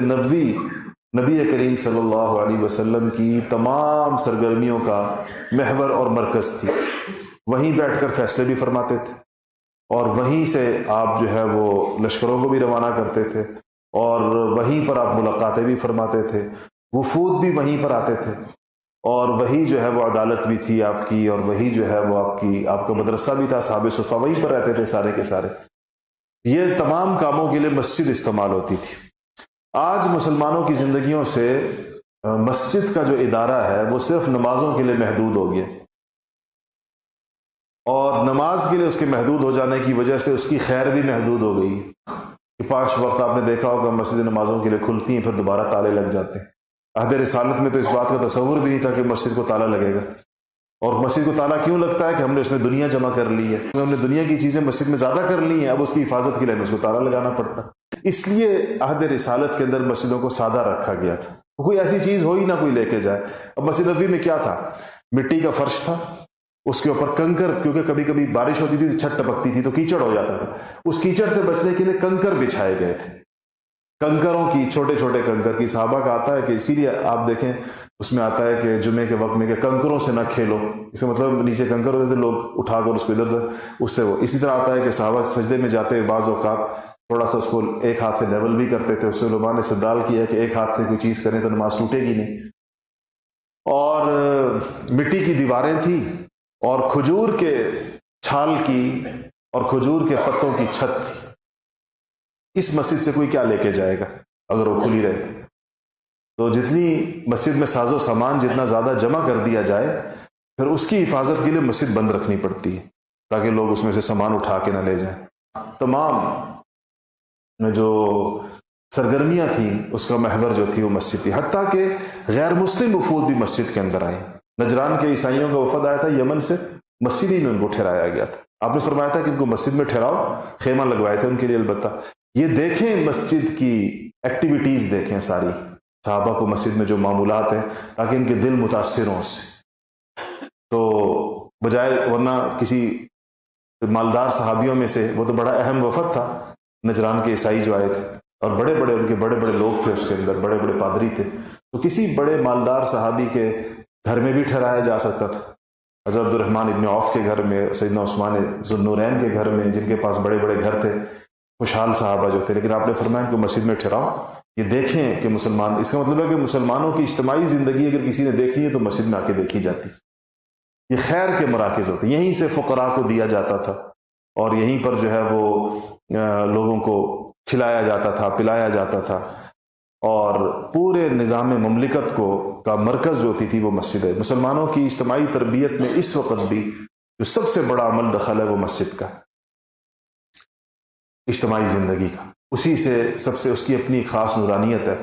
نبوی نبی کریم صلی اللہ علیہ وسلم کی تمام سرگرمیوں کا محور اور مرکز تھی. وہیں بیٹھ کر فیصلے بھی فرماتے تھے، اور وہیں سے آپ جو ہے وہ لشکروں کو بھی روانہ کرتے تھے، اور وہیں پر آپ ملاقاتیں بھی فرماتے تھے، وفود بھی وہیں پر آتے تھے، اور وہی جو ہے وہ عدالت بھی تھی آپ کی، اور وہی جو ہے وہ آپ کا مدرسہ بھی تھا. صحابہ صفہ وہیں پر رہتے تھے سارے کے سارے. یہ تمام کاموں کے لیے مسجد استعمال ہوتی تھی. آج مسلمانوں کی زندگیوں سے مسجد کا جو ادارہ ہے وہ صرف نمازوں کے لیے محدود ہو گیا، اور نماز کے لیے اس کے محدود ہو جانے کی وجہ سے اس کی خیر بھی محدود ہو گئی کہ 5 وقت آپ نے دیکھا ہوگا مسجد نمازوں کے لیے کھلتی ہیں، پھر دوبارہ تالے لگ جاتے ہیں. عہد رسالت میں تو اس بات کا تصور بھی نہیں تھا کہ مسجد کو تالا لگے گا. اور مسجد کو تالا کیوں لگتا ہے؟ کہ ہم نے اس میں دنیا جمع کر لی ہے، ہم نے دنیا کی چیزیں مسجد میں زیادہ کر لی ہیں، اب اس کی حفاظت کے لیے ہمیں اس کو تالا لگانا پڑتا. اس لیے عہد رسالت کے اندر مسجدوں کو سادہ رکھا گیا تھا، کوئی ایسی چیز ہو ہی نہ کوئی لے کے جائے. اب مسجد نبوی میں کیا تھا؟ مٹی کا فرش تھا، اس کے اوپر کنکر، کیونکہ کبھی کبھی بارش ہوتی تھی، چھت ٹپکتی تھی تو کیچڑ ہو جاتا تھا، اس کیچڑ سے بچنے کے لیے کنکر بچھائے گئے تھے. کنکروں کی، چھوٹے چھوٹے کنکر کی. صحابہ کا آتا ہے کہ اسی لیے آپ دیکھیں اس میں آتا ہے کہ جمعے کے وقت میں کہ کنکروں سے نہ کھیلو، اس کا مطلب نیچے کنکر ہوتے تھے، لوگ اٹھا کر اس کو ادھر ادھر اس سے وہ. اسی طرح آتا ہے کہ صحابہ سجدے میں جاتے بعض اوقات تھوڑا سا اس کو ایک ہاتھ سے لیول بھی کرتے تھے. اس سے علماء نے استدلال کیا کہ ایک ہاتھ سے کوئی چیز کریں تو نماز ٹوٹے گی نہیں. اور مٹی کی دیواریں تھیں، اور کھجور کے چھال کی اور کھجور کے پتوں کی چھت تھی. اس مسجد سے کوئی کیا لے کے جائے گا اگر وہ کھلی رہے تھی؟ تو جتنی مسجد میں ساز و سامان جتنا زیادہ جمع کر دیا جائے، پھر اس کی حفاظت کے لیے مسجد بند رکھنی پڑتی ہے تاکہ لوگ اس میں سے سامان اٹھا کے نہ لے جائیں. تمام جو سرگرمیاں تھیں اس کا محور جو تھی وہ مسجد تھی. حتیٰ کہ غیر مسلم وفود بھی مسجد کے اندر آئے. نجران کے عیسائیوں کا وفد آیا تھا یمن سے، مسجد ہی میں ان کو ٹھہرایا گیا تھا. آپ نے فرمایا تھا کہ ان کو مسجد میں ٹھہراؤ، خیمہ لگوائے تھے ان کے لیے. البتہ یہ دیکھیں مسجد کی ایکٹیویٹیز دیکھیں ساری، صحابہ کو مسجد میں جو معمولات ہیں، تاکہ ان کے دل متاثر ہوں اس سے. تو بجائے ورنہ کسی مالدار صحابیوں میں سے، وہ تو بڑا اہم وفد تھا نجران کے عیسائی جو آئے تھے، اور بڑے بڑے لوگ تھے اس کے اندر، بڑے بڑے پادری تھے. تو کسی بڑے مالدار صحابی کے گھر میں بھی ٹھہرایا جا سکتا تھا. حضرت عبد الرحمن ابن عوف کے گھر میں، سیدنا عثمان ذو النورین کے گھر میں، جن کے پاس بڑے بڑے گھر تھے، خوشحال صحابہ جو تھے. لیکن آپ نے فرمایا کہ مسجد میں ٹھہراؤ. یہ دیکھیں کہ مسلمان، اس کا مطلب ہے کہ مسلمانوں کی اجتماعی زندگی اگر کسی نے دیکھی ہے تو مسجد میں آ کے دیکھی جاتی. یہ خیر کے مراکز ہوتے، یہیں سے فقراء کو دیا جاتا تھا، اور یہیں پر جو ہے وہ لوگوں کو کھلایا جاتا تھا، پلایا جاتا تھا. اور پورے نظام مملکت کا مرکز جو ہوتی تھی وہ مسجد ہے. مسلمانوں کی اجتماعی تربیت میں اس وقت بھی جو سب سے بڑا عمل دخل ہے وہ مسجد کا، اجتماعی زندگی کا. اسی سے سب سے اس کی اپنی خاص نورانیت ہے.